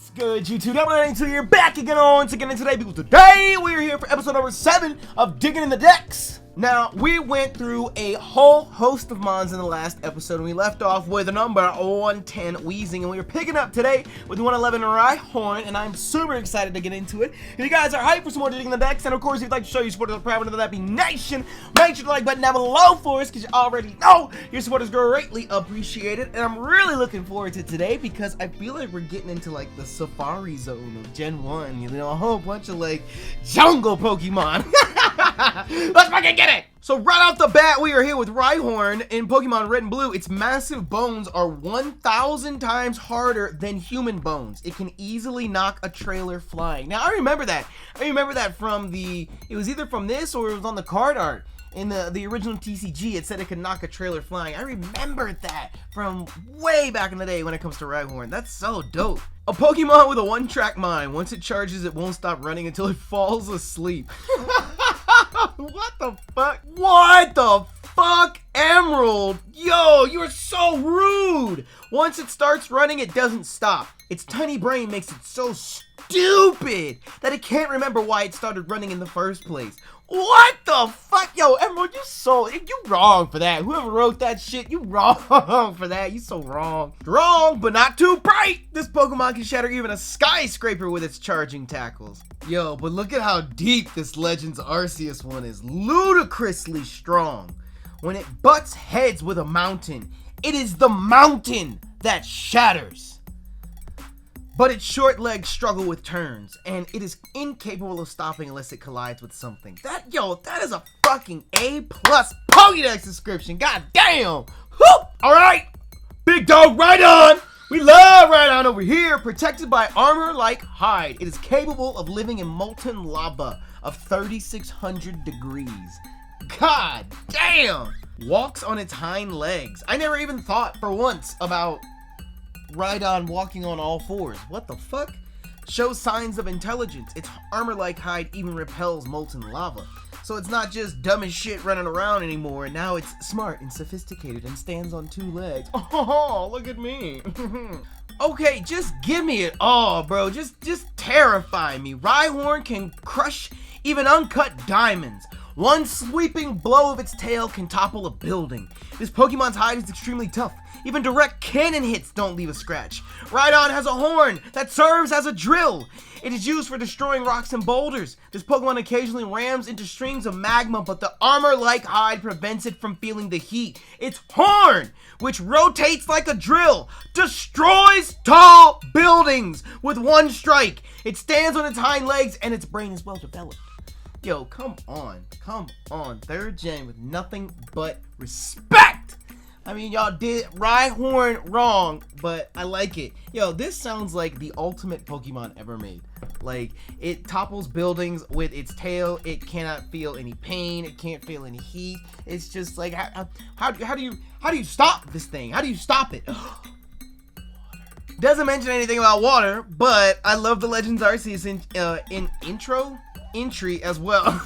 What's good, YouTube? I'm here back again once again, and today we're here for episode number 7 of Digging in the Dex. Now, we went through a whole host of mons in the last episode, and we left off with the number 110 Wheezing, and we were picking up today with 111 Rhyhorn, and I'm super excited to get into it. If you guys are hyped for some more Digging in the Dex, and of course, if you'd like to show your support of the proud, whether that be Nation, make sure to like button down below for us, because you already know your support is greatly appreciated, and I'm really looking forward to today, because I feel like we're getting into, like, the Safari Zone of Gen 1, you know, a whole bunch of, like, jungle Pokemon. Let's fucking get it! So right off the bat, we are here with Rhyhorn in Pokemon Red and Blue. Its massive bones are 1,000 times harder than human bones. It can easily knock a trailer flying. Now, I remember that. I remember that from it was either from this or it was on the card art. In the original TCG, it said it could knock a trailer flying. I remember that from way back in the day when it comes to Rhyhorn. That's so dope. A Pokemon with a one-track mind. Once it charges, it won't stop running until it falls asleep. What the fuck? What the fuck, Emerald? Yo, you are so rude. Once it starts running, it doesn't stop. Its tiny brain makes it so stupid that it can't remember why it started running in the first place. What the fuck? Yo, Emerald, you wrong for that. Whoever wrote that shit, you wrong for that. You so wrong. Wrong, but not too bright. This Pokemon can shatter even a skyscraper with its charging tackles. Yo, but look at how deep this Legends Arceus one is. Ludicrously strong. When it butts heads with a mountain, it is the mountain that shatters. But its short legs struggle with turns, and it is incapable of stopping unless it collides with something. That is a fucking A+ Pokédex description. God damn! Whew! Alright! Big dog Rhydon! We love Rhydon over here! Protected by armor like hide. It is capable of living in molten lava of 3,600 degrees. God damn! Walks on its hind legs. I never even thought for once about Rhydon walking on all fours. What the fuck? Shows signs of intelligence. Its armor-like hide even repels molten lava. So it's not just dumb as shit running around anymore. Now it's smart and sophisticated and stands on 2 legs. Oh, look at me. Okay, just give me it all, bro. Just terrify me. Rhyhorn can crush even uncut diamonds. One sweeping blow of its tail can topple a building. This Pokemon's hide is extremely tough. Even direct cannon hits don't leave a scratch. Rhydon has a horn that serves as a drill. It is used for destroying rocks and boulders. This Pokemon occasionally rams into strings of magma, but the armor-like hide prevents it from feeling the heat. Its horn, which rotates like a drill, destroys tall buildings with one strike. It stands on its hind legs and its brain is well developed. Yo, come on. 3rd gen with nothing but respect. I mean, y'all did Rhyhorn wrong, but I like it. Yo, this sounds like the ultimate Pokemon ever made. Like, it topples buildings with its tail. It cannot feel any pain. It can't feel any heat. It's just like, how do you stop this thing? How do you stop it? Doesn't mention anything about water, but I love the Legends Arceus entry as well.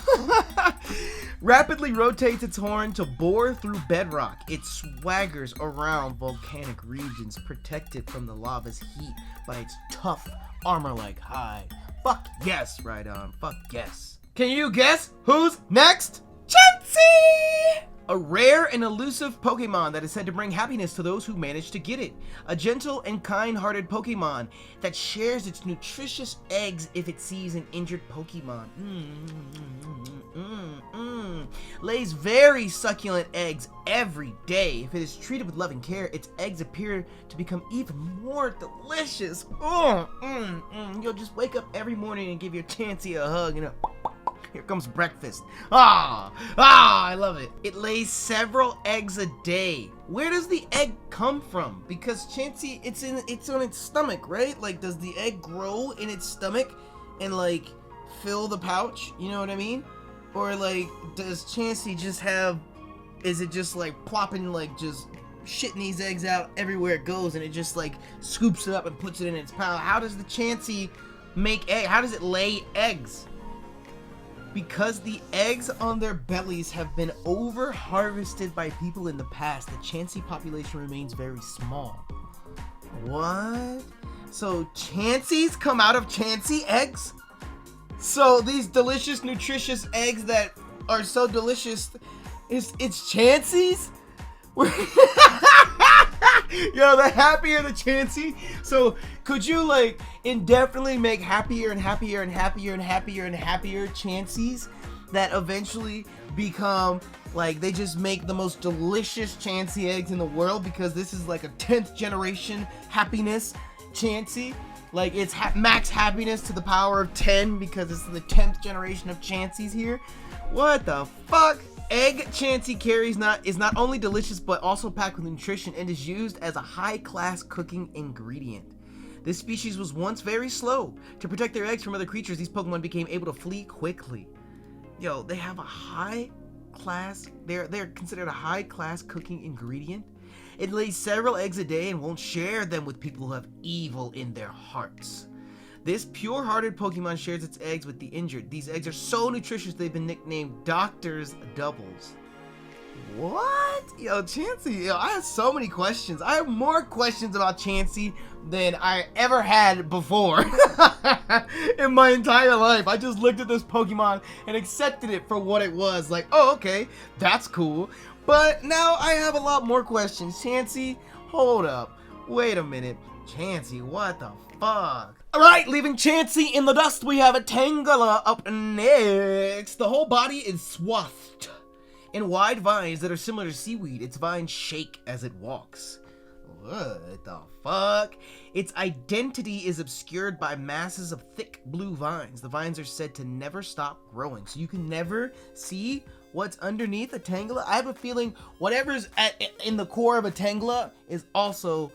Rapidly rotates its horn to bore through bedrock. It swaggers around volcanic regions, protected from the lava's heat by its tough armor-like hide. Fuck yes, Rhydon. Fuck yes. Can you guess who's next? Chansey! A rare and elusive Pokemon that is said to bring happiness to those who manage to get it. A gentle and kind-hearted Pokemon that shares its nutritious eggs if it sees an injured Pokemon. Lays very succulent eggs every day. If it is treated with loving care, its eggs appear to become even more delicious. You'll just wake up every morning and give your Chansey a hug and here comes breakfast. I love it. It lays several eggs a day. Where does the egg come from? Because Chansey, it's on its stomach, right? Like, does the egg grow in its stomach and, like, fill the pouch? You know what I mean? Or, like, does Chansey just have, is it just, like, plopping, like, just shitting these eggs out everywhere it goes and it just, like, scoops it up and puts it in its pouch? How does the Chansey make egg? How does it lay eggs? Because the eggs on their bellies have been over-harvested by people in the past, the Chansey population remains very small. What? So Chanseys come out of Chansey eggs? So these delicious, nutritious eggs that are so delicious, it's Chanseys? Yo, the happier the Chansey. So could you like indefinitely make happier and happier and happier and happier and happier Chanseys that eventually become like they just make the most delicious Chansey eggs in the world, because this is like a 10th generation happiness Chansey? Like it's max happiness to the power of 10 because it's the 10th generation of Chanseys here. What the fuck? Egg Chansey is not only delicious but also packed with nutrition and is used as a high-class cooking ingredient. This species was once very slow. To protect their eggs from other creatures, these Pokemon became able to flee quickly. Yo, they have a high-class, they're considered a high-class cooking ingredient. It lays several eggs a day and won't share them with people who have evil in their hearts. This pure-hearted Pokemon shares its eggs with the injured. These eggs are so nutritious they've been nicknamed Doctor's Doubles. What? Yo, Chansey, yo, I have so many questions. I have more questions about Chansey than I ever had before in my entire life. I just looked at this Pokemon and accepted it for what it was. Like, oh, okay, that's cool. But now I have a lot more questions. Chansey, hold up. Wait a minute. Chansey, what the fuck? Alright, leaving Chansey in the dust, we have a Tangela up next. The whole body is swathed in wide vines that are similar to seaweed. Its vines shake as it walks. What the fuck? Its identity is obscured by masses of thick blue vines. The vines are said to never stop growing, so you can never see what's underneath a Tangela. I have a feeling whatever's in the core of a Tangela is also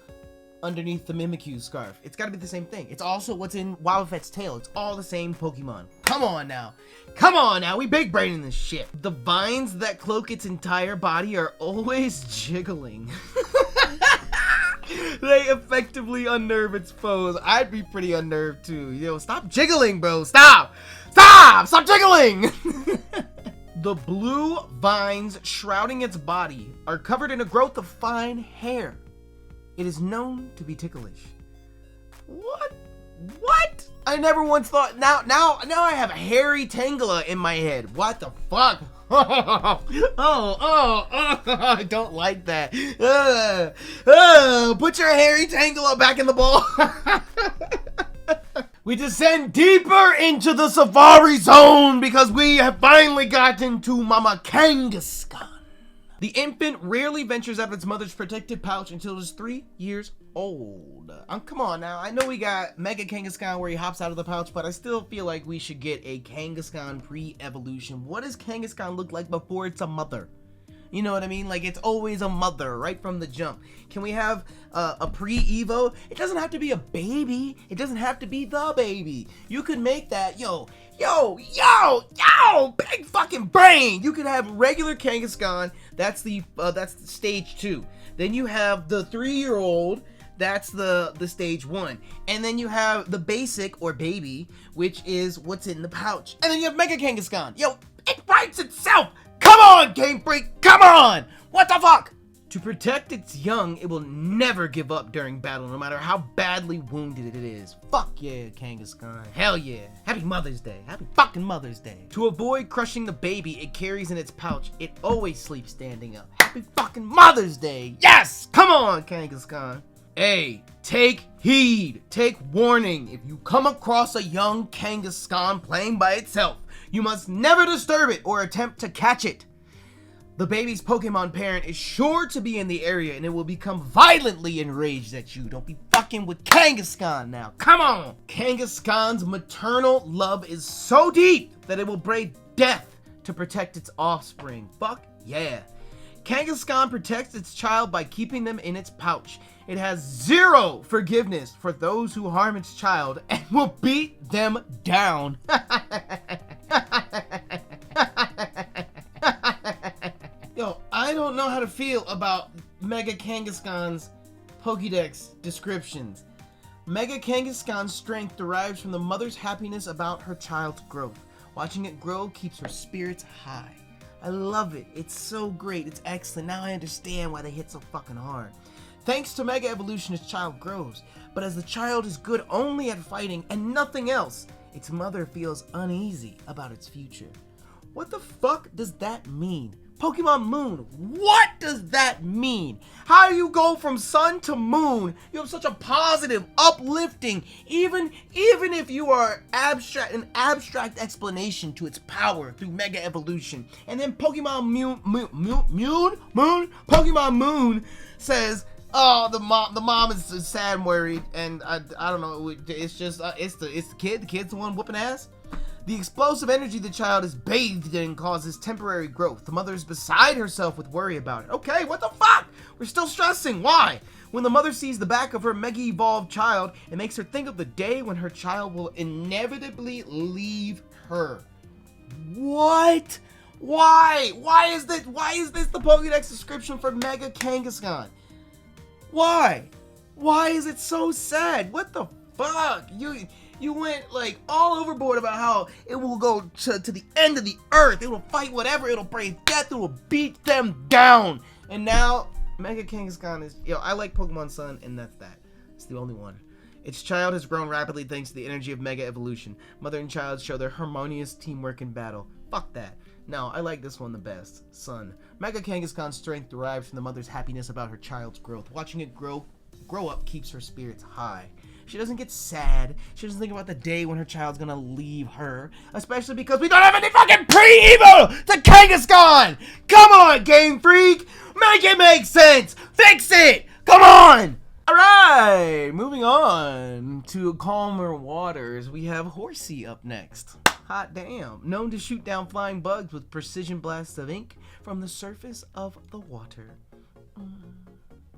underneath the Mimikyu scarf. It's gotta be the same thing. It's also what's in Wobbuffet's tail. It's all the same Pokemon. Come on now. Come on now. We big braining this shit. The vines that cloak its entire body are always jiggling. They effectively unnerve its foes. I'd be pretty unnerved too. Yo, stop jiggling, bro. Stop! Stop! Stop jiggling! The blue vines shrouding its body are covered in a growth of fine hair. It is known to be ticklish. What? What? I never once thought. Now I have a hairy Tangela in my head. What the fuck? I don't like that. Put your hairy Tangela back in the bowl. We descend deeper into the Safari Zone because we have finally gotten to Mama Kangaskhan. The infant rarely ventures out of its mother's protective pouch until it is 3 years old. Come on now, I know we got Mega Kangaskhan where he hops out of the pouch, but I still feel like we should get a Kangaskhan pre-evolution. What does Kangaskhan look like before it's a mother? You know what I mean? Like, it's always a mother right from the jump. Can we have a pre-evo? It doesn't have to be a baby. It doesn't have to be the baby. You could make that, yo, big fucking brain. You could have regular Kangaskhan. That's the stage 2. Then you have the 3-year-old. That's the stage 1. And then you have the basic or baby, which is what's in the pouch. And then you have Mega Kangaskhan. Yo, it writes itself. Come on, Game Freak! Come on! What the fuck? To protect its young, it will never give up during battle, no matter how badly wounded it is. Fuck yeah, Kangaskhan. Hell yeah. Happy Mother's Day. Happy fucking Mother's Day. To avoid crushing the baby it carries in its pouch, it always sleeps standing up. Happy fucking Mother's Day. Yes! Come on, Kangaskhan. Hey, take heed. Take warning. If you come across a young Kangaskhan playing by itself, you must never disturb it or attempt to catch it. The baby's Pokemon parent is sure to be in the area and it will become violently enraged at you. Don't be fucking with Kangaskhan now. Come on! Kangaskhan's maternal love is so deep that it will brave death to protect its offspring. Fuck yeah. Kangaskhan protects its child by keeping them in its pouch. It has zero forgiveness for those who harm its child and will beat them down. Yo, I don't know how to feel about Mega Kangaskhan's Pokédex descriptions. Mega Kangaskhan's strength derives from the mother's happiness about her child's growth. Watching it grow keeps her spirits high. I love it. It's so great. It's excellent. Now I understand why they hit so fucking hard. Thanks to Mega Evolution, its child grows, but as the child is good only at fighting and nothing else, its mother feels uneasy about its future. What the fuck does that mean? Pokemon Moon, what does that mean? How do you go from sun to moon? You have such a positive, uplifting, even if you are an abstract explanation to its power through Mega Evolution. And then Pokemon Pokemon Moon says, oh, the mom is sad and worried, and I don't know, it's just, it's the kid's the one whooping ass. The explosive energy the child is bathed in causes temporary growth. The mother is beside herself with worry about it. Okay, what the fuck? We're still stressing. Why? When the mother sees the back of her mega-evolved child, it makes her think of the day when her child will inevitably leave her. What? Why? Why is this the Pokédex description for Mega Kangaskhan? Why? Why is it so sad? What the fuck? You went like all overboard about how it will go to the end of the earth. It will fight whatever. It'll brave death. It will beat them down. And now Mega Kangaskhan is, I like Pokemon Sun, and that's that. It's the only one. Its child has grown rapidly thanks to the energy of Mega Evolution. Mother and child show their harmonious teamwork in battle. Fuck that. No, I like this one the best. Sun. Mega Kangaskhan's strength derives from the mother's happiness about her child's growth. Watching it grow up keeps her spirits high. She doesn't get sad. She doesn't think about the day when her child's gonna leave her. Especially because we don't have any fucking pre-evo to Kangaskhan! Come on, Game Freak! Make it make sense! Fix it! Come on! Alright, moving on to calmer waters. We have Horsea up next. Hot damn. Known to shoot down flying bugs with precision blasts of ink from the surface of the water.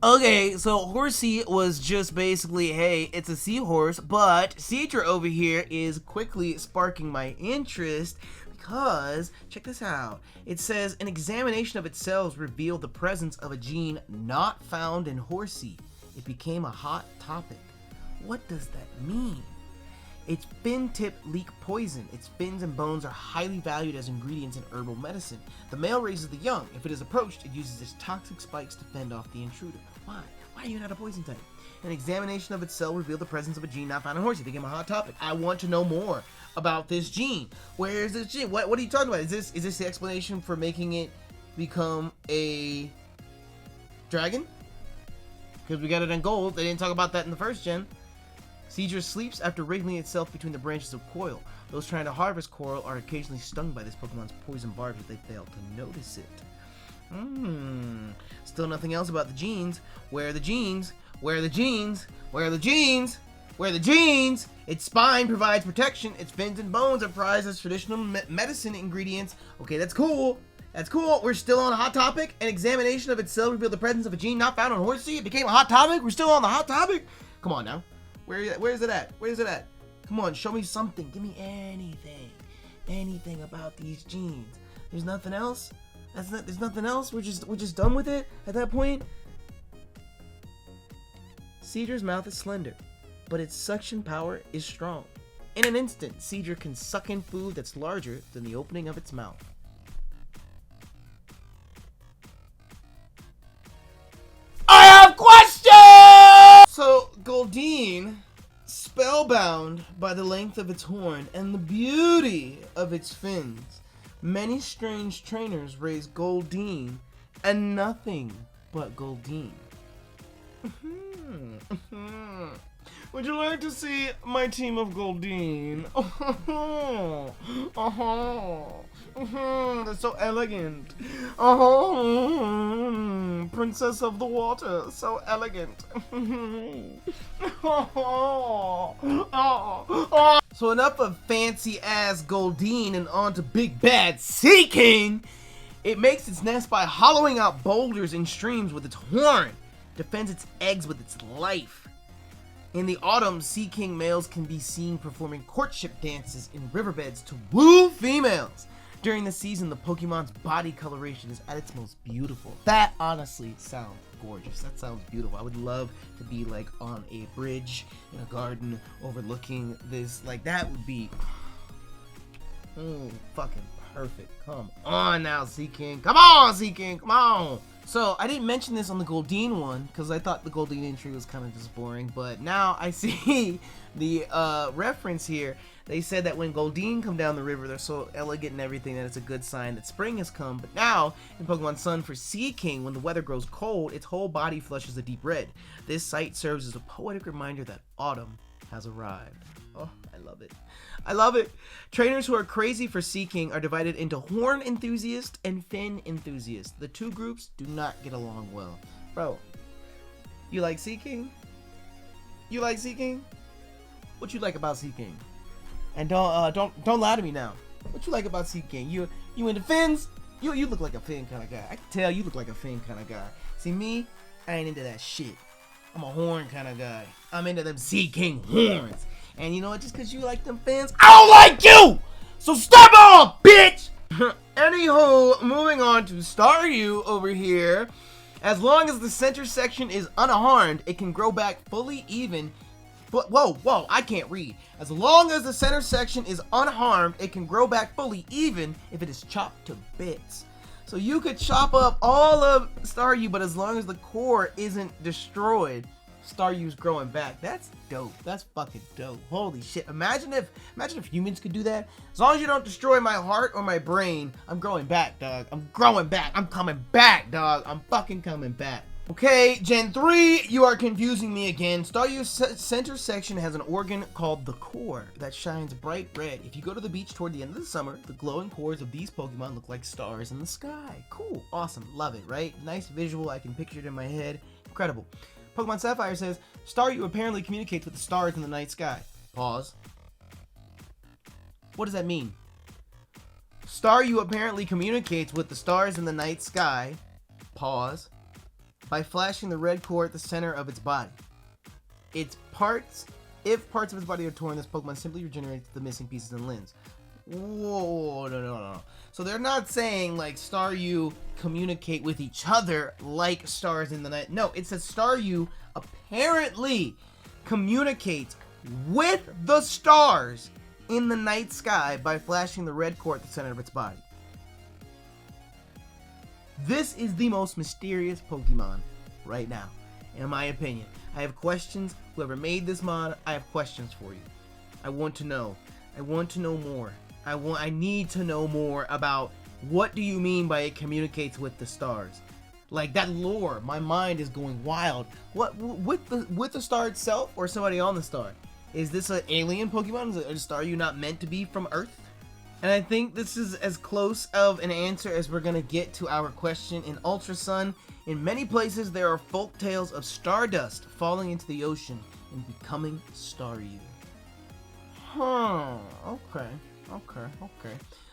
Okay, so Horsea was just basically, hey, it's a seahorse, but Seadra over here is quickly sparking my interest because, check this out, it says, an examination of its cells revealed the presence of a gene not found in Horsea. It became a hot topic. What does that mean? Its fin tip leak poison. Its fins and bones are highly valued as ingredients in herbal medicine. The male raises the young. If it is approached, it uses its toxic spikes to fend off the intruder. Why? Why are you not a poison type? An examination of its cell revealed the presence of a gene not found in Horsea. It became a hot topic. I want to know more about this gene. Where is this gene? What are you talking about? Is this the explanation for making it become a dragon? Because we got it in gold. They didn't talk about that in the first gen. Seadra sleeps after wriggling itself between the branches of coral. Those trying to harvest coral are occasionally stung by this Pokemon's poison barbs if they fail to notice it. Still nothing else about the genes. Where are the genes? Where are the genes? Where are the genes? Where are the genes? Its spine provides protection. Its fins and bones are prized as traditional medicine ingredients. Okay, that's cool. That's cool. We're still on a hot topic. An examination of its cell revealed the presence of a gene not found on Horsea. It became a hot topic. We're still on the hot topic. Come on now. Where is it at? Where is it at? Come on, show me something. Give me anything. Anything about these genes. There's nothing else? There's nothing else? We're just done with it at that point? Seadra's mouth is slender, but its suction power is strong. In an instant, Seadra can suck in food that's larger than the opening of its mouth. I have questions! So, Goldeen, spellbound by the length of its horn and the beauty of its fins, many strange trainers raise Goldeen and nothing but Goldeen. Would you like to see my team of Goldeen? They're so elegant. Princess of the water, so elegant. So enough of fancy ass Goldeen and on to big bad Seaking. It makes its nest by hollowing out boulders and streams with its horn. Defends its eggs with its life. In the autumn, Seaking males can be seen performing courtship dances in riverbeds to woo females. During the season, the Pokemon's body coloration is at its most beautiful. That honestly sounds gorgeous. That sounds beautiful. I would love to be like on a bridge in a garden overlooking this. Like that would be fucking perfect. Come on now, Seaking. Come on, Seaking. Come on. So I didn't mention this on the Goldeen one because I thought the Goldeen entry was kind of just boring, but now I see the reference here. They said that when Goldeen come down the river, they're so elegant and everything that it's a good sign that spring has come. But now, in Pokemon Sun for Seaking, when the weather grows cold, its whole body flushes a deep red. This sight serves as a poetic reminder that autumn has arrived. Oh, I love it. I love it. Trainers who are crazy for Seaking are divided into horn enthusiasts and fin enthusiasts. The two groups do not get along well. Bro, you like Seaking? You like Seaking? What you like about Seaking? And don't lie to me now. What you like about Seaking? You into fins? You look like a fin kind of guy. I can tell you look like a fin kind of guy. See me? I ain't into that shit. I'm a horn kind of guy. I'm into them Seaking horns. And you know what? Just because you like them fins, I don't like you! So step off, bitch! Anywho, moving on to Staryu over here. As long as the center section is unharmed, it can grow back fully even. But whoa, I can't read. As long as the center section is unharmed, it can grow back fully even if it is chopped to bits. So you could chop up all of Staryu, but as long as the core isn't destroyed, Staryu's growing back. That's dope. That's fucking dope. Holy shit. Imagine if humans could do that. As long as you don't destroy my heart or my brain, I'm growing back, dog. I'm growing back. I'm coming back, dog. I'm fucking coming back. Okay, Gen 3, you are confusing me again. Staryu's center section has an organ called the core that shines bright red. If you go to the beach toward the end of the summer, the glowing cores of these Pokemon look like stars in the sky. Cool, awesome, love it, right? Nice visual, I can picture it in my head. Incredible. Pokemon Sapphire says, Staryu apparently communicates with the stars in the night sky. Pause. What does that mean? Staryu apparently communicates with the stars in the night sky. Pause. By flashing the red core at the center of its body. If parts of its body are torn, this Pokemon simply regenerates the missing pieces and limbs. Whoa, no. So they're not saying like Staryu communicate with each other like stars in the night. No, it says Staryu apparently communicates with the stars in the night sky by flashing the red core at the center of its body. This is the most mysterious Pokemon right now, in my opinion. I have questions. Whoever made this mod, I have questions for you. I want to know. I want to know more. I need to know more about what do you mean by it communicates with the stars. Like that lore, my mind is going wild. What with the star itself or somebody on the star? Is this an alien Pokemon? Is Staryu not meant to be from Earth? And I think this is as close of an answer as we're gonna get to our question in Ultra Sun. In many places, there are folk tales of stardust falling into the ocean and becoming Staryu. Huh, okay.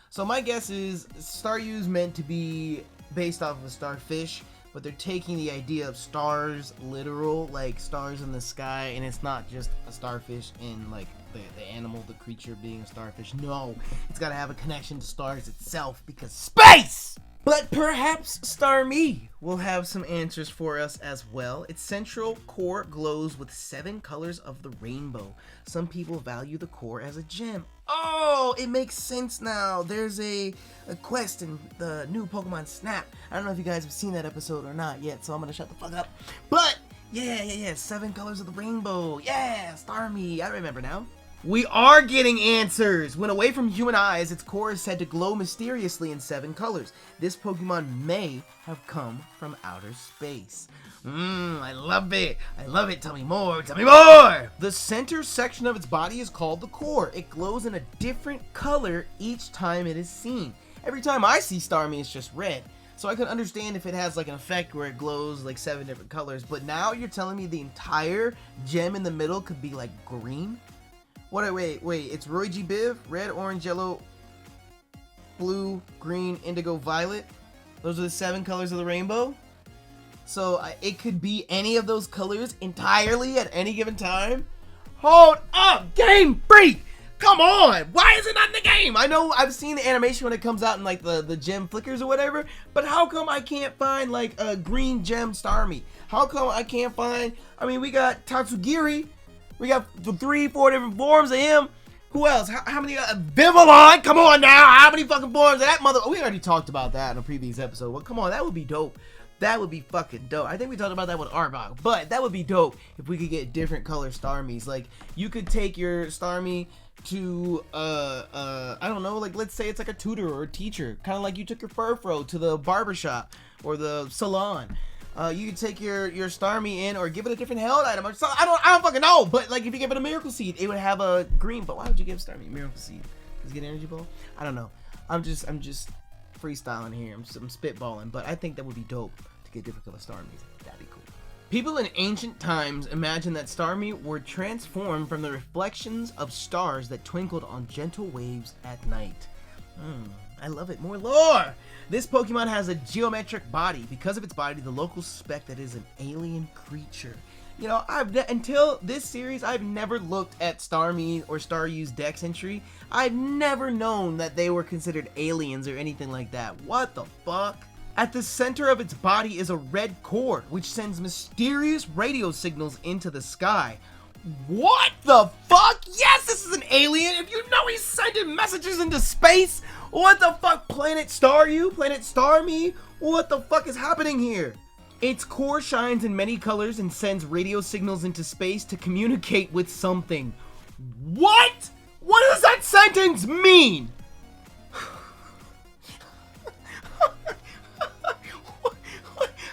So my guess is Staryu's meant to be based off of a starfish, but they're taking the idea of stars literal, like stars in the sky, and it's not just a starfish in like the animal, the creature being a starfish. No, it's got to have a connection to stars itself because space! But perhaps Starmie will have some answers for us as well. Its central core glows with 7 colors of the rainbow. Some people value the core as a gem. Oh, it makes sense now. There's a quest in the new Pokemon Snap. I don't know if you guys have seen that episode or not yet, so I'm gonna shut the fuck up. But yeah, 7 colors of the rainbow. Yeah, Starmie, I remember now. We are getting answers! When away from human eyes, its core is said to glow mysteriously in 7 colors. This Pokemon may have come from outer space. I love it! Tell me more! The center section of its body is called the core. It glows in a different color each time it is seen. Every time I see Starmie, it's just red. So I can understand if it has like an effect where it glows like 7 different colors. But now you're telling me the entire gem in the middle could be like green? Wait, it's Roy G. Biv, red, orange, yellow, blue, green, indigo, violet. Those are the 7 colors of the rainbow. So it could be any of those colors entirely at any given time. Hold up, Game Freak! Come on! Why is it not in the game? I know I've seen the animation when it comes out in like the gem flickers or whatever, but how come I can't find like a green gem Starmie? How come I can't find, I mean, we got Tatsugiri. We got 3-4 different forms of him. Who else? How many? Vivillon! Come on now! How many fucking forms of that mother? We already talked about that in a previous episode. Well, come on, that would be dope. That would be fucking dope. I think we talked about that with Arbok, but that would be dope if we could get different color Starmies. Like, you could take your Starmie to, I don't know, like, let's say it's like a tutor or a teacher. Kind of like you took your Furfro to the barbershop or the salon. You could take your Starmie in or give it a different held item. Or something. I don't fucking know, but, like, if you give it a Miracle Seed, it would have a green. But why would you give Starmie a Miracle Seed? Does it get Energy Ball? I don't know. I'm just freestyling here. I'm spitballing, but I think that would be dope to get different color Starmies. That'd be cool. People in ancient times imagined that Starmie were transformed from the reflections of stars that twinkled on gentle waves at night. I love it. More lore! This Pokemon has a geometric body. Because of its body, the locals suspect that it is an alien creature. You know, until this series, I've never looked at Starmie or Staryu's Dex entry. I've never known that they were considered aliens or anything like that. What the fuck? At the center of its body is a red core, which sends mysterious radio signals into the sky. What the fuck? Yes, this is an alien. If you know he's sending messages into space. What the fuck? Planet Staryu? Planet Starmie? What the fuck is happening here? Its core shines in many colors and sends radio signals into space to communicate with something. What? What does that sentence mean?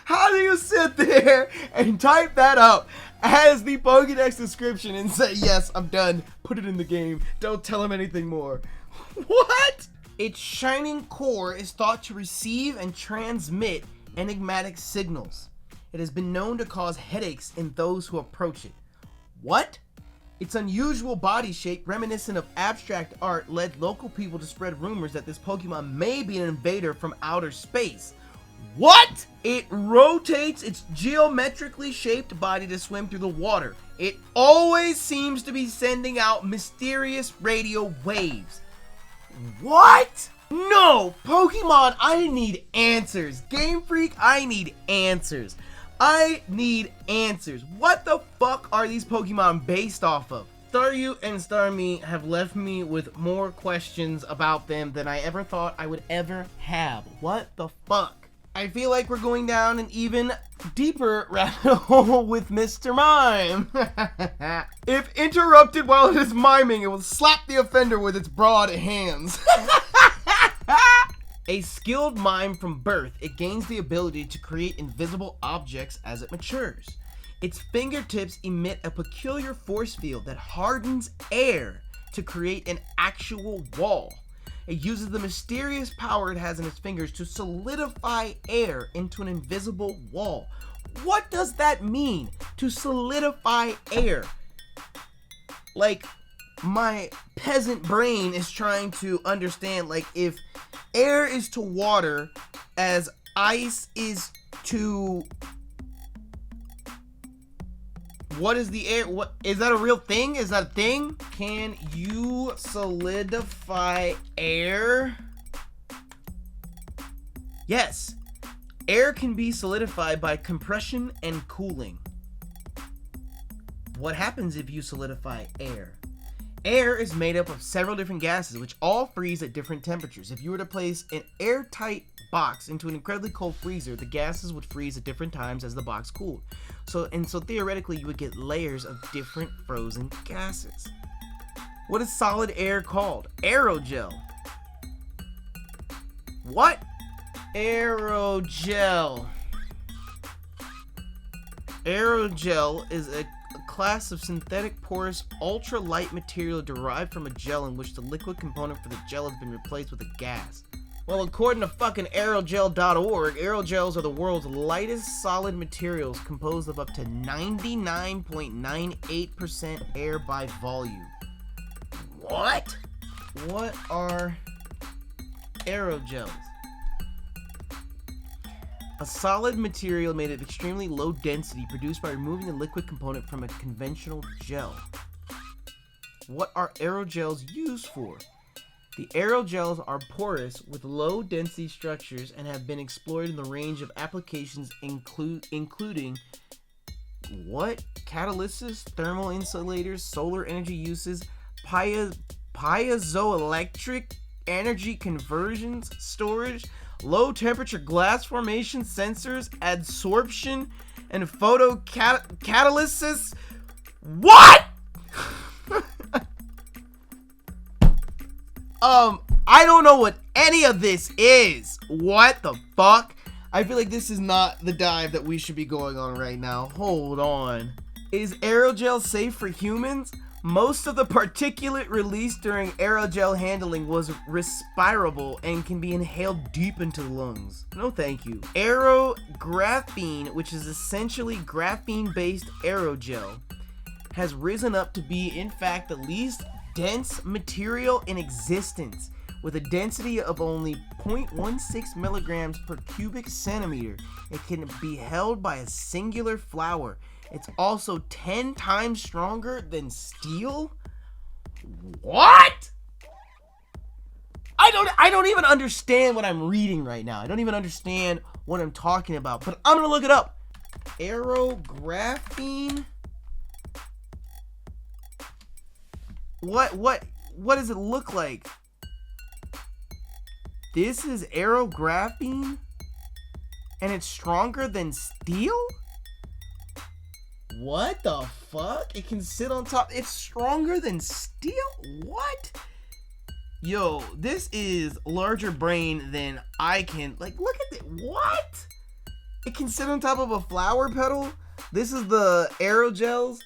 How do you sit there and type that out as the Pokédex description and say, yes, I'm done, put it in the game, don't tell him anything more? What? Its shining core is thought to receive and transmit enigmatic signals. It has been known to cause headaches in those who approach it. What? Its unusual body shape, reminiscent of abstract art, led local people to spread rumors that this Pokemon may be an invader from outer space. What? It rotates its geometrically shaped body to swim through the water. It always seems to be sending out mysterious radio waves. What? No! Pokemon, I need answers. Game Freak, I need answers. I need answers. What the fuck are these Pokemon based off of? Staryu and Starmie have left me with more questions about them than I ever thought I would ever have. What the fuck? I feel like we're going down an even deeper rabbit hole with Mr. Mime. If interrupted while it is miming, it will slap the offender with its broad hands. A skilled mime from birth, it gains the ability to create invisible objects as it matures. Its fingertips emit a peculiar force field that hardens air to create an actual wall. It uses the mysterious power it has in its fingers to solidify air into an invisible wall. What does that mean? To solidify air? Like, my peasant brain is trying to understand, like, if air is to water as ice is to... What is the air? What is that a real thing? Is that a thing? Can you solidify air? Yes. Air can be solidified by compression and cooling. What happens if you solidify air? Air is made up of several different gases which all freeze at different temperatures. If you were to place an airtight box into an incredibly cold freezer, the gases would freeze at different times as the box cooled. So theoretically you would get layers of different frozen gases. What is solid air called? Aerogel. What? Aerogel. Aerogel is a class of synthetic porous ultra-light material derived from a gel in which the liquid component for the gel has been replaced with a gas. Well, according to fucking aerogel.org, aerogels are the world's lightest solid materials composed of up to 99.98% air by volume. What? What are aerogels? A solid material made of extremely low density produced by removing a liquid component from a conventional gel. What are aerogels used for? The aerogels are porous with low density structures and have been explored in the range of applications including what? Catalysis, thermal insulators, solar energy uses, piezoelectric energy conversions, storage, low temperature glass formation sensors, adsorption, and photocatalysis. What? I don't know what any of this is. What the fuck? I feel like this is not the dive that we should be going on right now. Hold on. Is aerogel safe for humans? Most of the particulate released during aerogel handling was respirable and can be inhaled deep into the lungs. No thank you. Aerographene, which is essentially graphene-based aerogel, has risen up to be, in fact, the least dense material in existence, with a density of only 0.16 milligrams per cubic centimeter. It can be held by a singular flower. It's also 10 times stronger than steel? What? I don't even understand what I'm reading right now. I don't even understand what I'm talking about, but I'm gonna look it up. Aerographene? What does it look like? This is aerographene? And it's stronger than steel? What the fuck? It can sit on top. It's stronger than steel? What? Yo, this is larger brain than I can. Like, look at it. What? It can sit on top of a flower petal? This is the aerogels.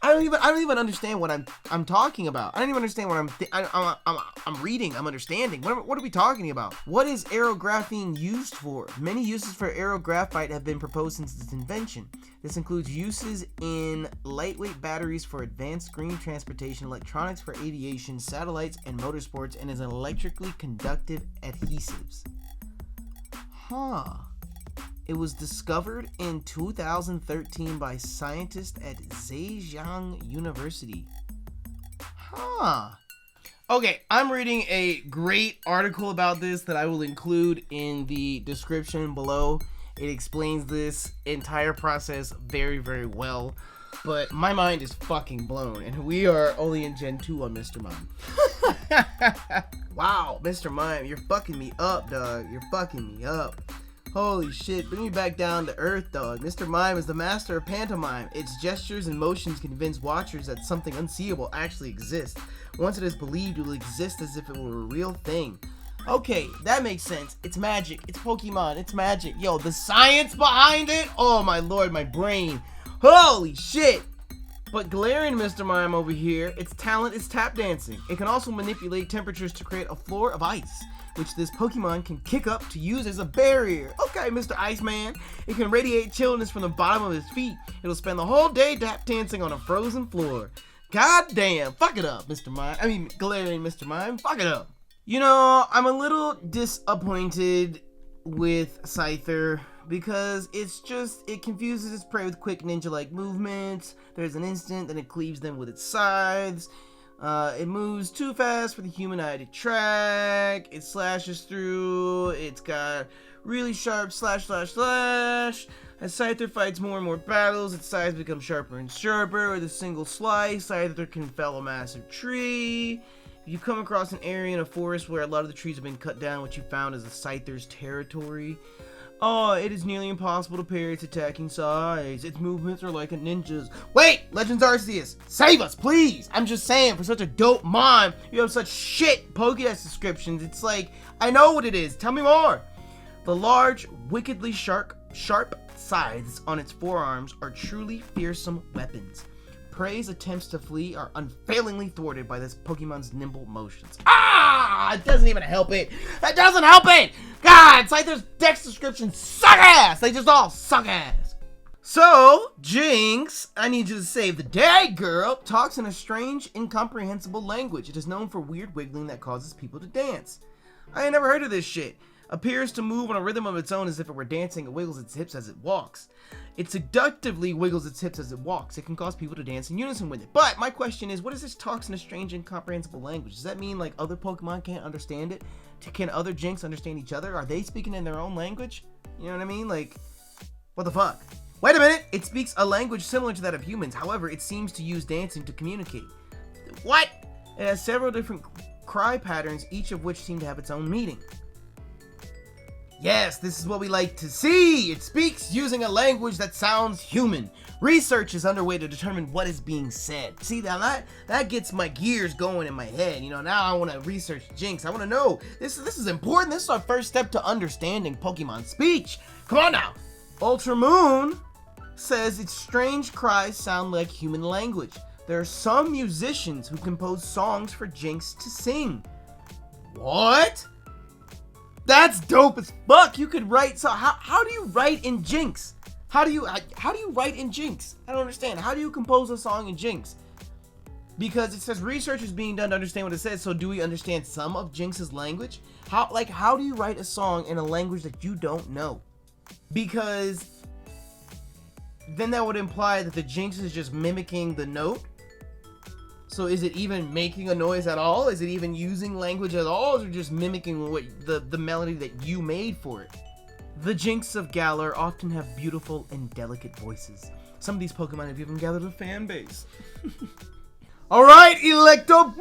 I don't even understand what I'm talking about. I don't even understand what I'm reading. I'm understanding. What are we talking about? What is aerographene used for? Many uses for aerographite have been proposed since its invention. This includes uses in lightweight batteries for advanced green transportation, electronics for aviation, satellites, and motorsports, and is an electrically conductive adhesives. Huh. It was discovered in 2013 by scientists at Zhejiang University. Huh. Okay, I'm reading a great article about this that I will include in the description below. It explains this entire process very, very well. But my mind is fucking blown, and we are only in Gen 2 on Mr. Mime. Wow, Mr. Mime, you're fucking me up, dog. You're fucking me up. Holy shit, bring me back down to earth, dog. Mr. Mime is the master of pantomime. Its gestures and motions convince watchers that something unseeable actually exists. Once it is believed, it will exist as if it were a real thing. Okay, that makes sense. It's magic. It's Pokemon. It's magic. Yo, the science behind it? Oh my lord, my brain. Holy shit. But glaring Mr. Mime over here, its talent is tap dancing. It can also manipulate temperatures to create a floor of ice, which this Pokemon can kick up to use as a barrier. Okay, Mr. Iceman. It can radiate chillness from the bottom of his feet. It'll spend the whole day tap dancing on a frozen floor. God damn. Fuck it up, Mr. Mime. I mean, glaring Mr. Mime. Fuck it up. You know, I'm a little disappointed with Scyther because it confuses its prey with quick ninja-like movements. There's an instant, then it cleaves them with its scythes. It moves too fast for the human eye to track. It slashes through. It's got really sharp slash. As Scyther fights more and more battles, its sides become sharper and sharper. With a single slice, Scyther can fell a massive tree. If you come across an area in a forest where a lot of the trees have been cut down, what you found is a Scyther's territory. Oh, it is nearly impossible to parry its attacking size. Its movements are like a ninja's. Wait! Legends Arceus! Save us, please! I'm just saying, for such a dope mime, you have such shit Pokédex descriptions. It's like, I know what it is. Tell me more! The large, wickedly sharp scythes on its forearms are truly fearsome weapons. Prey's attempts to flee are unfailingly thwarted by this Pokemon's nimble motions. Ah! It doesn't even help it. That doesn't help it! God, Scyther's Dex descriptions suck ass! They just all suck ass. So, Jynx, I need you to save the day, girl, talks in a strange, incomprehensible language. It is known for weird wiggling that causes people to dance. I ain't never heard of this shit. Appears to move on a rhythm of its own as if it were dancing. It wiggles its hips as it walks. It seductively wiggles its hips as it walks. It can cause people to dance in unison with it. But my question is, what is this talks in a strange, incomprehensible language? Does that mean like other Pokemon can't understand it? Can other Jynx understand each other? Are they speaking in their own language? You know what I mean? Like, what the fuck? Wait a minute! It speaks a language similar to that of humans. However, it seems to use dancing to communicate. What? It has several different cry patterns, each of which seem to have its own meaning. Yes, this is what we like to see. It speaks using a language that sounds human. Research is underway to determine what is being said. See, that gets my gears going in my head. You know, now I want to research Jynx. I want to know. This is important. This is our first step to understanding Pokemon speech. Come on now. Ultra Moon says its strange cries sound like human language. There are some musicians who compose songs for Jynx to sing. What? That's dope as fuck. You could write, so how do you write in Jynx? How do you write in Jynx? I don't understand. How do you compose a song in Jynx? Because it says research is being done to understand what it says, so do we understand some of Jynx's language? How do you write a song in a language that you don't know? Because then that would imply that the Jynx is just mimicking the note. So is it even making a noise at all? Is it even using language at all? Or just mimicking what the melody that you made for it? The Jynx of Galar often have beautiful and delicate voices. Some of these Pokemon have even gathered a fan base. Alright, Electabuzz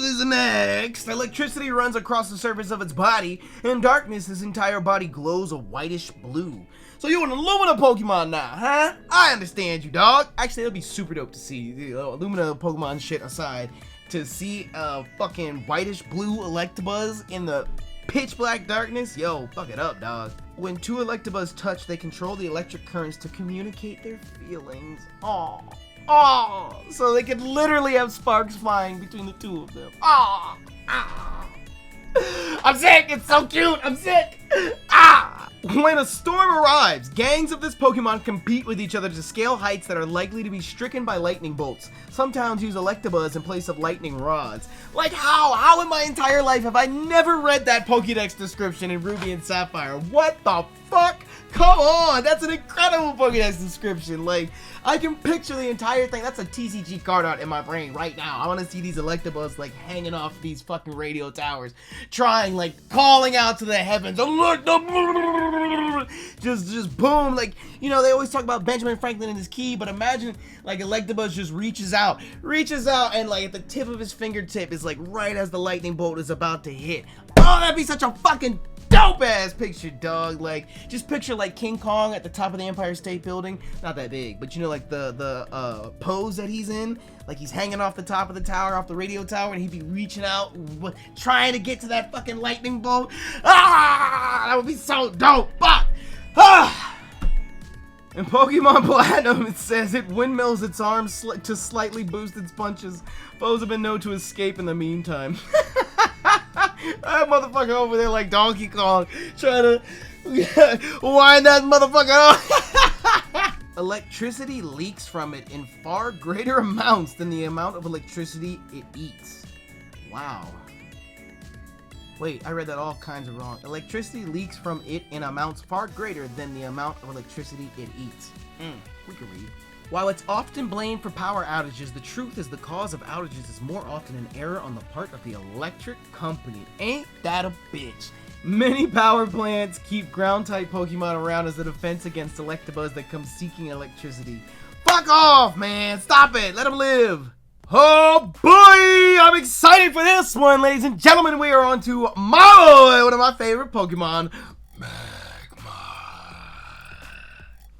is next. Electricity runs across the surface of its body. In darkness, its entire body glows a whitish blue. So you an Illumina Pokemon now, huh? I understand you, dog. Actually, it'll be super dope to see, Illumina Pokemon shit aside, to see a fucking whitish blue Electabuzz in the pitch black darkness. Yo, fuck it up, dog. When two Electabuzz touch, they control the electric currents to communicate their feelings. Aww. Aww. So they could literally have sparks flying between the two of them. Aww. Ah. I'm sick. It's so cute. I'm sick. Ah. When a storm arrives, gangs of this Pokemon compete with each other to scale heights that are likely to be stricken by lightning bolts. Some towns use Electabuzz in place of lightning rods. Like how? How in my entire life have I never read that Pokédex description in Ruby and Sapphire? What the fuck? Come on, that's an incredible Pokédex description. Like, I can picture the entire thing. That's a TCG card art in my brain right now. I want to see these Electabuzz like hanging off these fucking radio towers, trying, like, calling out to the heavens. Just boom. Like, you know, they always talk about Benjamin Franklin and his key, but imagine like Electabuzz just reaches out, and like at the tip of his fingertip is like right as the lightning bolt is about to hit. Oh, that'd be such a fucking dope ass picture, dog. Like, just picture like King Kong at the top of the Empire State Building. Not that big, but you know, like the pose that he's in, like he's hanging off the top of the tower, off the radio tower, and he'd be reaching out, trying to get to that fucking lightning bolt. Ah, that would be so dope. Fuck. Ah. In Pokemon Platinum, it says it windmills its arms to slightly boost its punches. Foes have been known to escape in the meantime. That motherfucker over there like Donkey Kong, trying to wind that motherfucker up. Electricity leaks from it in far greater amounts than the amount of electricity it eats. Wow. Wait, I read that all kinds of wrong. Electricity leaks from it in amounts far greater than the amount of electricity it eats. We can read. While it's often blamed for power outages, the truth is the cause of outages is more often an error on the part of the electric company. Ain't that a bitch? Many power plants keep ground-type Pokemon around as a defense against Electabuzz that come seeking electricity. Fuck off, man! Stop it! Let them live! Oh boy! I'm excited for this one, ladies and gentlemen. We are on to Mime, one of my favorite Pokemon, Magmar.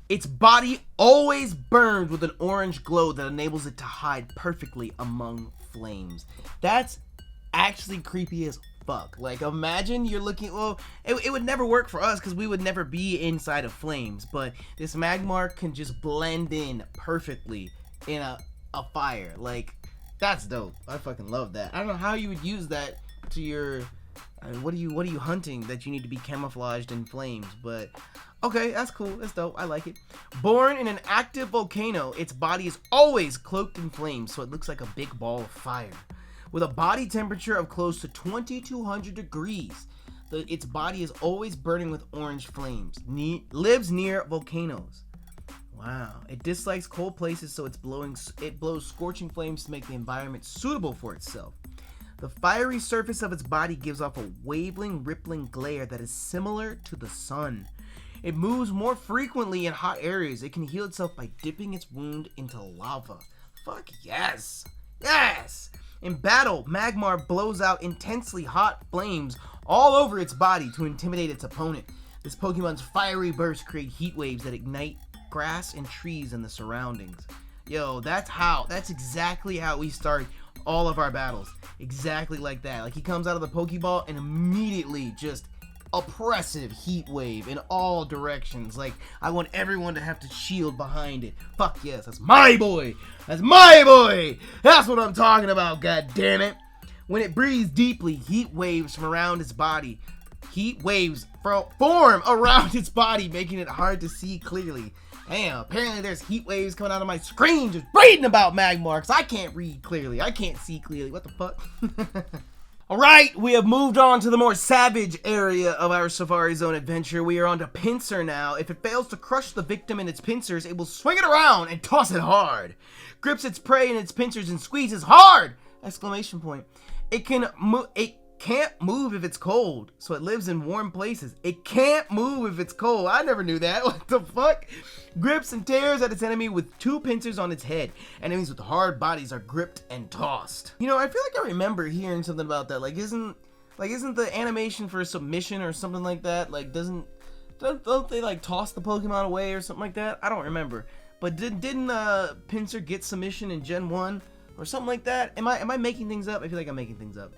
Its body always burns with an orange glow that enables it to hide perfectly among flames. That's actually creepy as fuck. Like, imagine you're looking, well, it would never work for us because we would never be inside of flames, but this Magmar can just blend in perfectly in a fire. Like, that's dope. I fucking love that. I don't know how you would use that to your what are you hunting that you need to be camouflaged in flames, but okay, that's cool. That's dope. I like it. Born in an active volcano, its body is always cloaked in flames, so it looks like a big ball of fire. With a body temperature of close to 2200 degrees, its body is always burning with orange flames. Lives near volcanoes. Wow. It dislikes cold places, so it blows scorching flames to make the environment suitable for itself. The fiery surface of its body gives off a wavering, rippling glare that is similar to the sun. It moves more frequently in hot areas. It can heal itself by dipping its wound into lava. Fuck yes. Yes! In battle, Magmar blows out intensely hot flames all over its body to intimidate its opponent. This Pokemon's fiery bursts create heat waves that ignite grass and trees in the surroundings. Yo, that's exactly how we start all of our battles. Exactly like that. Like, he comes out of the Pokeball and immediately just oppressive heat wave in all directions. Like, I want everyone to have to shield behind it. Fuck yes, that's my boy. That's my boy. That's what I'm talking about, god damn it. When it breathes deeply, heat waves from around its body. Heat waves form around its body, making it hard to see clearly. Damn, apparently there's heat waves coming out of my screen just reading about Magmar, because I can't read clearly. I can't see clearly. What the fuck? Alright, we have moved on to the more savage area of our Safari Zone adventure. We are on to Pinsir now. If it fails to crush the victim in its pincers, it will swing it around and toss it hard. Grips its prey in its pincers and squeezes hard! Exclamation point. It can't move if it's cold, so it lives in warm places. It can't move if it's cold. I never knew that. What the fuck? Grips and tears at its enemy with 2 pincers on its head. Enemies with hard bodies are gripped and tossed. You know, I feel like I remember hearing something about that. Like, isn't the animation for submission or something like that? Like, don't they like toss the Pokemon away or something like that? I don't remember. But didn't Pinsir get submission in Gen 1 or something like that? Am I making things up? I feel like I'm making things up.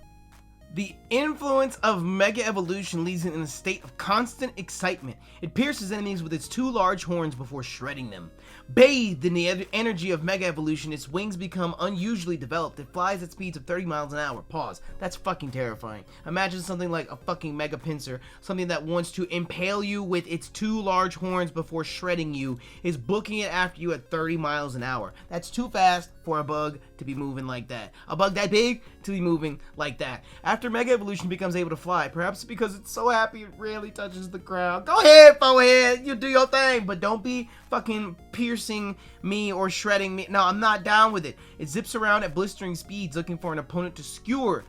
The influence of Mega Evolution leaves it in a state of constant excitement. It pierces enemies with its 2 large horns before shredding them. Bathed in the energy of Mega Evolution, its wings become unusually developed. It flies at speeds of 30 miles an hour. Pause. That's fucking terrifying. Imagine something like a fucking Mega Pinsir, something that wants to impale you with its 2 large horns before shredding you, is booking it after you at 30 miles an hour. That's too fast for a bug to be moving like that. A bug that big to be moving like that. After Mega Evolution becomes able to fly, perhaps because it's so happy it rarely touches the ground. Go ahead, forehead, you do your thing, but don't be fucking piercing me or shredding me. No, I'm not down with it. It zips around at blistering speeds looking for an opponent to skewer.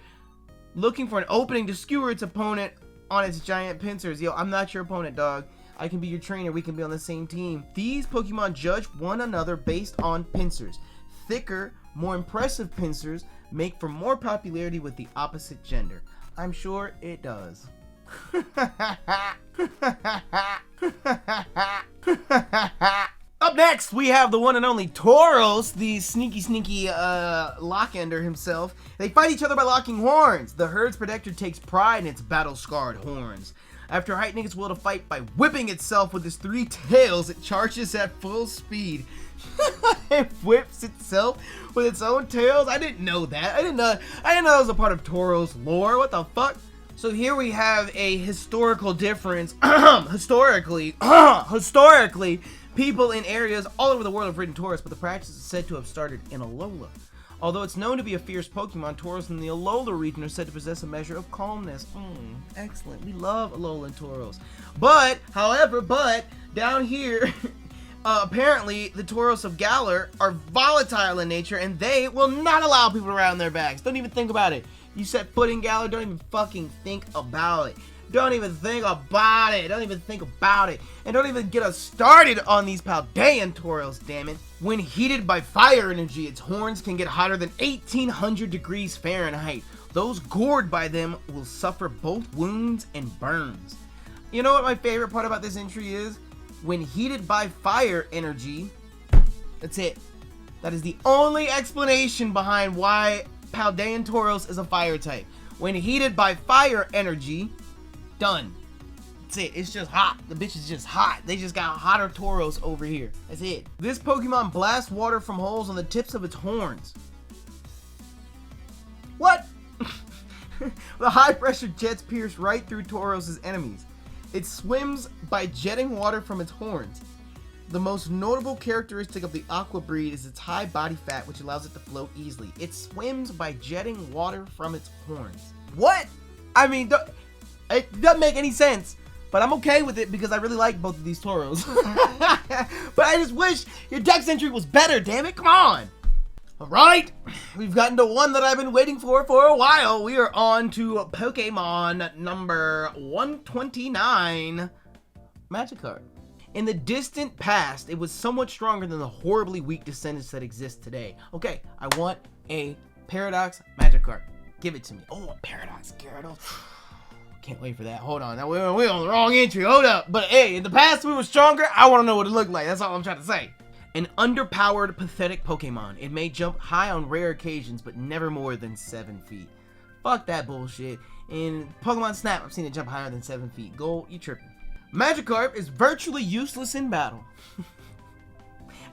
Looking for an opening to skewer its opponent on its giant pincers. Yo, I'm not your opponent, dog. I can be your trainer. We can be on the same team. These Pokemon judge one another based on pincers. Thicker, more impressive pincers make for more popularity with the opposite gender. I'm sure it does. Up next, we have the one and only Tauros, the sneaky lockender himself. They fight each other by locking horns. The herd's protector takes pride in its battle-scarred horns. After heightening its will to fight by whipping itself with its 3 tails, it charges at full speed. It whips itself with its own tails? I didn't know that. I didn't know that was a part of Tauros lore. What the fuck? So here we have a historical difference. Historically, people in areas all over the world have ridden Tauros, but the practice is said to have started in Alola. Although it's known to be a fierce Pokemon, Tauros in the Alola region are said to possess a measure of calmness. Excellent. We love Alola and Tauros. However, down here, apparently the Tauros of Galar are volatile in nature, and they will not allow people around their bags. Don't even think about it. You set foot in Galar, don't even fucking think about it. Don't even think about it. Don't even think about it. And don't even get us started on these Paldean Tauros, damn it. When heated by fire energy, its horns can get hotter than 1800 degrees Fahrenheit. Those gored by them will suffer both wounds and burns. You know what my favorite part about this entry is? When heated by fire energy, that's it. That is the only explanation behind why Paldean Tauros is a fire type. When heated by fire energy, done. That's it. It's just hot. The bitch is just hot. They just got hotter Tauros over here. That's it. This Pokemon blasts water from holes on the tips of its horns. What? The high pressure jets pierce right through Tauros' enemies. It swims by jetting water from its horns. The most notable characteristic of the Aqua breed is its high body fat, which allows it to float easily. It swims by jetting water from its horns. What? I mean, it doesn't make any sense, but I'm okay with it because I really like both of these Tauros. But I just wish your Dex entry was better, damn it, come on! Alright, we've gotten to one that I've been waiting for a while. We are on to Pokemon number 129, Magikarp. In the distant past, it was somewhat stronger than the horribly weak descendants that exist today. Okay, I want a Paradox Magikarp. Give it to me. Oh, a Paradox Gyarados. Can't wait for that. Hold on. Now we're on the wrong entry. Hold up. But hey, in the past we were stronger. I want to know what it looked like. That's all I'm trying to say. An underpowered, pathetic Pokemon. It may jump high on rare occasions, but never more than 7 feet. Fuck that bullshit. In Pokemon Snap, I've seen it jump higher than 7 feet. Gold, you tripping. Magikarp is virtually useless in battle,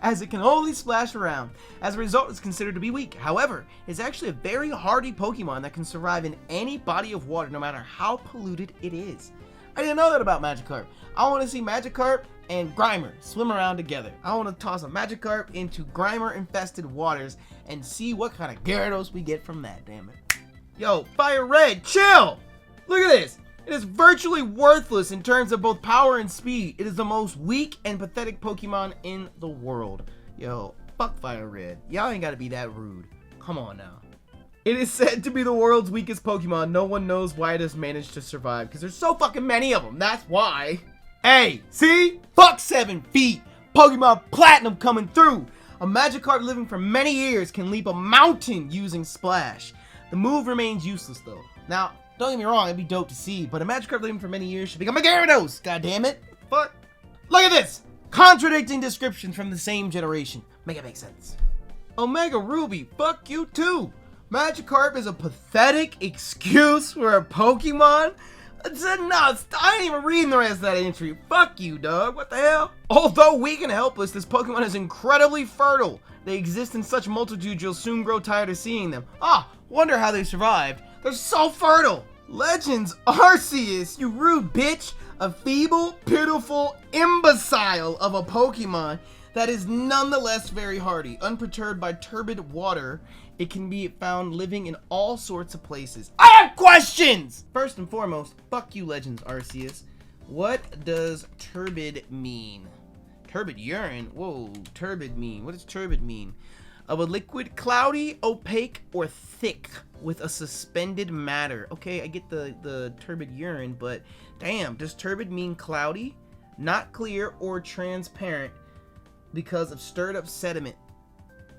as it can only splash around. As a result, it's considered to be weak. However, it's actually a very hardy Pokemon that can survive in any body of water, no matter how polluted it is. I didn't know that about Magikarp. I want to see Magikarp and Grimer swim around together. I want to toss a Magikarp into Grimer-infested waters and see what kind of Gyarados we get from that, damn it. Yo, Fire Red, chill! Look at this. It is virtually worthless in terms of both power and speed. It is the most weak and pathetic Pokemon in the world. Yo, fuck Fire Red. Y'all ain't gotta be that rude. Come on now. It is said to be the world's weakest Pokemon. No one knows why it has managed to survive, because there's so fucking many of them. That's why. Hey, see? Fuck 7 feet. Pokemon Platinum coming through. A Magikarp living for many years can leap a mountain using Splash. The move remains useless though. Now, don't get me wrong, it'd be dope to see, but a Magikarp living for many years should become a Gyarados! God damn it! Fuck. Look at this! Contradicting descriptions from the same generation. Make it make sense. Omega Ruby, fuck you too! Magikarp is a pathetic excuse for a Pokemon? No, I ain't even reading the rest of that entry. Fuck you, dog. What the hell? Although weak and helpless, this Pokemon is incredibly fertile. They exist in such multitude you'll soon grow tired of seeing them. Ah, wonder how they survived. They're so fertile. Legends Arceus, you rude bitch. A feeble, pitiful imbecile of a Pokemon that is nonetheless very hardy. Unperturbed by turbid water, it can be found living in all sorts of places. I have questions! First and foremost, fuck you, Legends Arceus. What does turbid mean? Turbid urine? Whoa, turbid mean. What does turbid mean? Of a liquid, cloudy, opaque, or thick with a suspended matter. Okay, I get the turbid urine, but damn, does turbid mean cloudy, not clear, or transparent because of stirred up sediment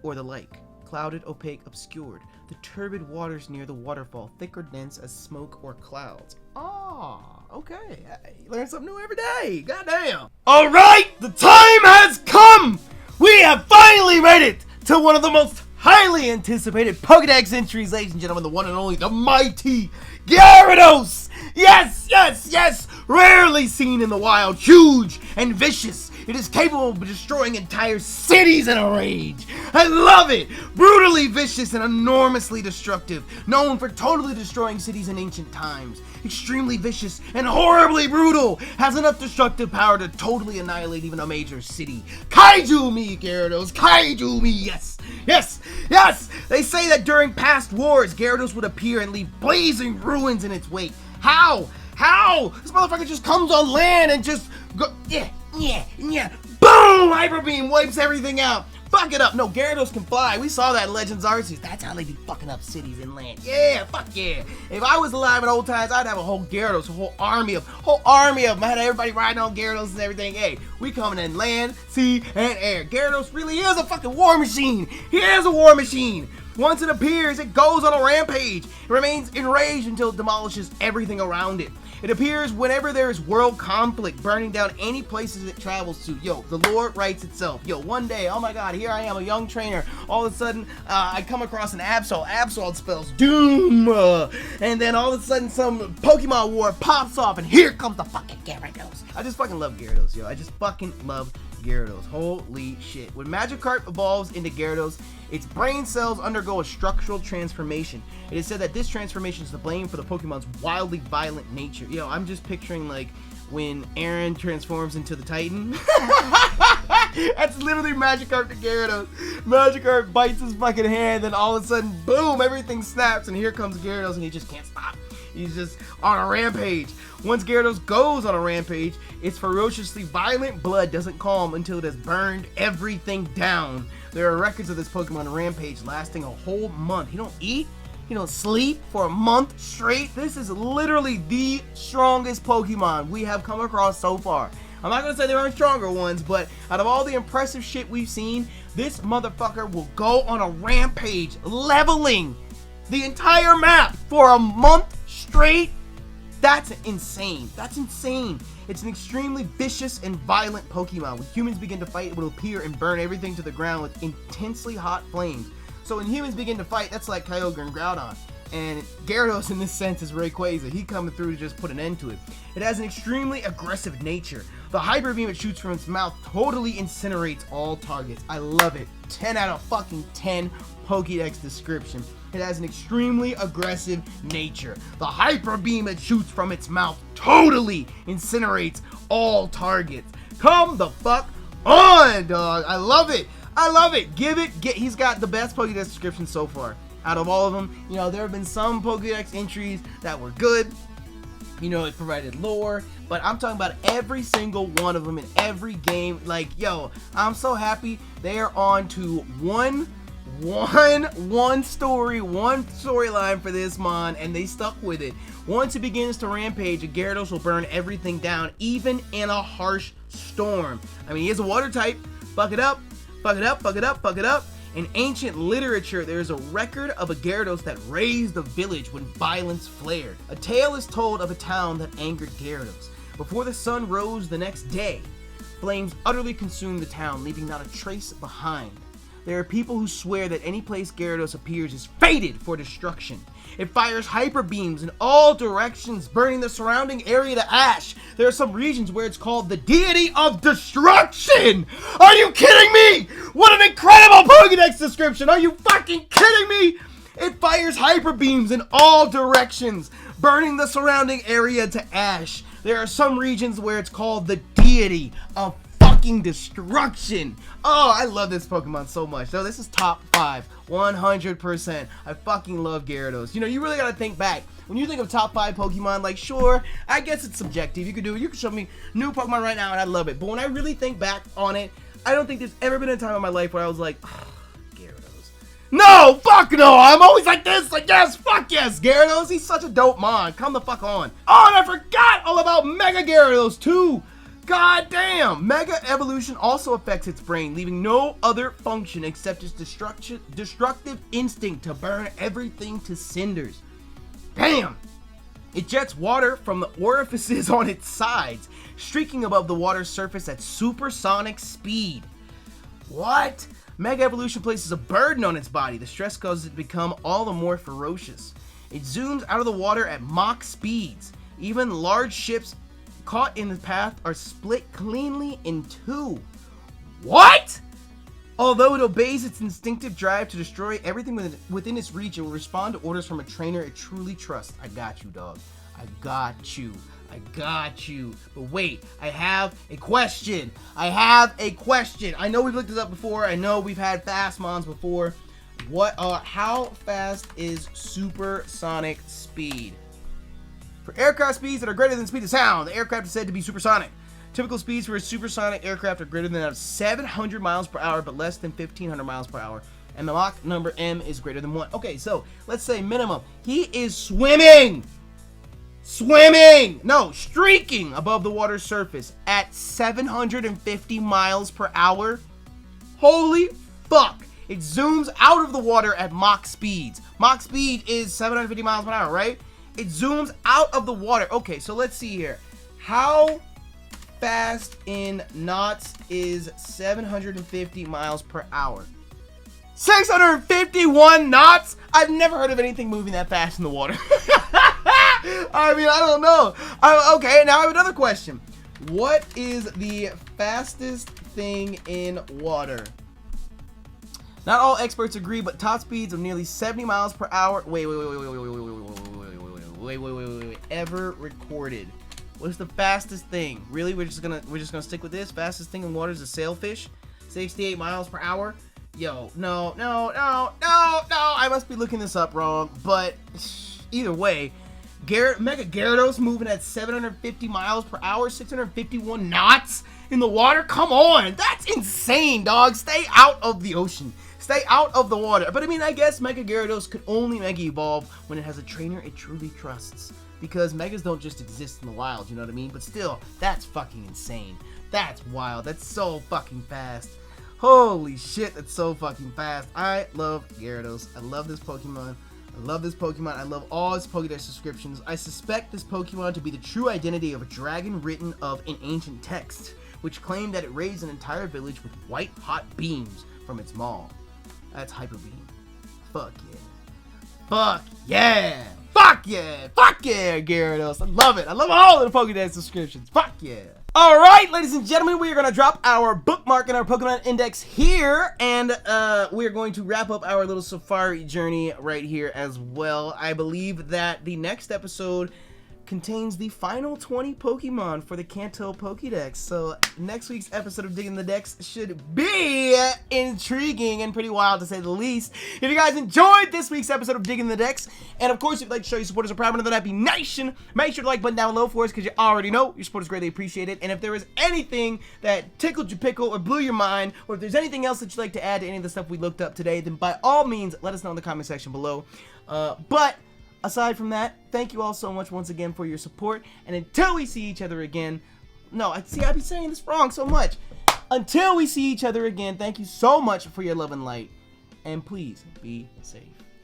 or the like? Clouded, opaque, obscured. The turbid waters near the waterfall, thick or dense as smoke or clouds. Ah, okay. You learn something new every day. Goddamn. All right, the time has come. We have finally made it to one of the most highly anticipated Pokedex entries, ladies and gentlemen, the one and only, the mighty Gyarados! Yes, yes, yes! Rarely seen in the wild, huge and vicious. It is capable of destroying entire cities in a rage. I love it! Brutally vicious and enormously destructive. Known for totally destroying cities in ancient times. Extremely vicious and horribly brutal. Has enough destructive power to totally annihilate even a major city. Kaiju me, Gyarados! Kaiju me, yes! Yes! Yes! They say that during past wars, Gyarados would appear and leave blazing ruins in its wake. How? How? This motherfucker just comes on land and just go, yeah. Boom! Hyper Beam wipes everything out. Fuck it up. No, Gyarados can fly. We saw that in Legends Arceus. That's how they be fucking up cities and land. Yeah, fuck yeah. If I was alive in old times, I'd have a whole Gyarados, a whole army of them. I had everybody riding on Gyarados and everything. Hey, we coming in land, sea, and air. Gyarados really is a fucking war machine. He is a war machine. Once it appears, it goes on a rampage. It remains enraged until it demolishes everything around it. It appears whenever there is world conflict, burning down any places it travels to. Yo, the lore writes itself. Yo, one day, oh my god, here I am, a young trainer. All of a sudden, I come across an Absol. Absol spells doom. And then all of a sudden, some Pokemon war pops off, and here comes the fucking Gyarados. I just fucking love Gyarados, yo. I just fucking love Gyarados. Holy shit. When Magikarp evolves into Gyarados, its brain cells undergo a structural transformation. It is said that this transformation is to blame for the Pokemon's wildly violent nature. Yo, I'm just picturing like when Aaron transforms into the Titan. That's literally Magikarp to Gyarados. Magikarp bites his fucking hand, then all of a sudden, boom, everything snaps, and here comes Gyarados, and he just can't stop. He's just on a rampage. Once Gyarados goes on a rampage, its ferociously violent blood doesn't calm until it has burned everything down. There are records of this Pokemon rampage lasting a whole month. He don't eat, he don't sleep for a month straight. This is literally the strongest Pokemon we have come across so far. I'm not gonna say there aren't stronger ones, but out of all the impressive shit we've seen, this motherfucker will go on a rampage, leveling the entire map for a month straight. That's insane. That's insane. It's an extremely vicious and violent Pokemon. When humans begin to fight, it will appear and burn everything to the ground with intensely hot flames. So when humans begin to fight, that's like Kyogre and Groudon. And Gyarados in this sense is Rayquaza. He coming through to just put an end to it. It has an extremely aggressive nature. The Hyper Beam it shoots from its mouth totally incinerates all targets. I love it. 10 out of fucking 10 Pokédex description. It has an extremely aggressive nature. The Hyper Beam it shoots from its mouth totally incinerates all targets. Come the fuck on, dog. I love it. I love it. He's got the best Pokédex description so far. Out of all of them, you know, there have been some Pokédex entries that were good. You know, it provided lore, but I'm talking about every single one of them in every game. Like, yo, I'm so happy they are on to one storyline for this mon, and they stuck with it. Once it begins to rampage, a Gyarados will burn everything down, even in a harsh storm. I mean, he is a water type. Fuck it up, fuck it up, fuck it up, fuck it up. In ancient literature, there is a record of a Gyarados that razed a village when violence flared. A tale is told of a town that angered Gyarados. Before the sun rose the next day, flames utterly consumed the town, leaving not a trace behind. There are people who swear that any place Gyarados appears is fated for destruction. It fires hyper beams in all directions, burning the surrounding area to ash. There are some regions where it's called the deity of destruction. Are you kidding me? What an incredible Pokédex description. Are you fucking kidding me? It fires hyper beams in all directions, burning the surrounding area to ash. There are some regions where it's called the deity of fucking destruction. Oh, I love this Pokemon so much. So this is top 5, 100%. I fucking love Gyarados. You know, you really gotta think back. When you think of top 5 Pokemon, like, sure, I guess it's subjective. You could do it. You could show me new Pokemon right now and I love it. But when I really think back on it, I don't think there's ever been a time in my life where I was like, oh, Gyarados. No, fuck no. I'm always like this, like, yes, fuck yes. Gyarados, he's such a dope mon. Come the fuck on. Oh, and I forgot all about Mega Gyarados too. God damn! Mega Evolution also affects its brain, leaving no other function except its destructive instinct to burn everything to cinders. Damn! It jets water from the orifices on its sides, streaking above the water's surface at supersonic speed. What? Mega Evolution places a burden on its body. The stress causes it to become all the more ferocious. It zooms out of the water at Mach speeds. Even large ships caught in the path are split cleanly in two. What? Although it obeys its instinctive drive to destroy everything within its reach, it will respond to orders from a trainer it truly trusts. I got you, dog. I got you. I got you. But wait, I have a question. I have a question. I know we've looked this up before. I know we've had fast mons before. How fast is supersonic speed? For aircraft speeds that are greater than the speed of sound, the aircraft is said to be supersonic. Typical speeds for a supersonic aircraft are greater than 700 miles per hour, but less than 1,500 miles per hour. And the Mach number M is greater than 1. Okay, so let's say minimum. He is swimming! No, streaking above the water's surface at 750 miles per hour. Holy fuck! It zooms out of the water at Mach speeds. Mach speed is 750 miles per hour, right? It zooms out of the water. Okay, so let's see here. How fast in knots is 750 miles per hour? 651 knots? I've never heard of anything moving that fast in the water. I mean, I don't know. Okay, now I have another question. What is the fastest thing in water? Not all experts agree, but top speeds of nearly 70 miles per hour. Wait, ever recorded. What's the fastest thing? Really? We're just gonna stick with this. Fastest thing in water is a sailfish. 68 miles per hour. Yo, no. I must be looking this up wrong. But either way, Mega Gyarados moving at 750 miles per hour, 651 knots in the water. Come on, that's insane, dog. Stay out of the ocean. Stay out of the water. But I mean, I guess Mega Gyarados could only Mega Evolve when it has a trainer it truly trusts. Because Megas don't just exist in the wild, you know what I mean? But still, that's fucking insane. That's wild. That's so fucking fast. Holy shit, that's so fucking fast. I love Gyarados. I love this Pokemon. I I love this Pokemon. I love all its Pokédex descriptions. I suspect this Pokemon to be the true identity of a dragon written of in ancient texts, which claimed that it raised an entire village with white-hot beams from its maw. That's Hyper Beam. Fuck yeah. Fuck yeah. Fuck yeah. Fuck yeah, Gyarados. I love it. I love all of the Pokédex descriptions. Fuck yeah. Alright, ladies and gentlemen, we are going to drop our bookmark in our Pokemon Index here, and we are going to wrap up our little safari journey right here as well. I believe that the next episode contains the final 20 Pokemon for the Kanto Pokédex. So next week's episode of Digging the Dex should be intriguing and pretty wild to say the least. If you guys enjoyed this week's episode of Digging the Dex, and of course if you'd like to show your support as a proud member of the Nappy Nation, make sure to like button down below for us because you already know your support is greatly appreciated. And if there is anything that tickled your pickle or blew your mind, or if there's anything else that you'd like to add to any of the stuff we looked up today, then by all means let us know in the comment section below. But aside from that, thank you all so much once again for your support, and until we see each other again, I'd be saying this wrong so much. Until we see each other again, thank you so much for your love and light, and please be safe.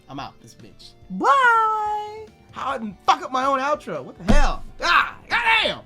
I'm out this bitch. Bye! How I fuck up my own outro? What the hell? Ah, goddamn!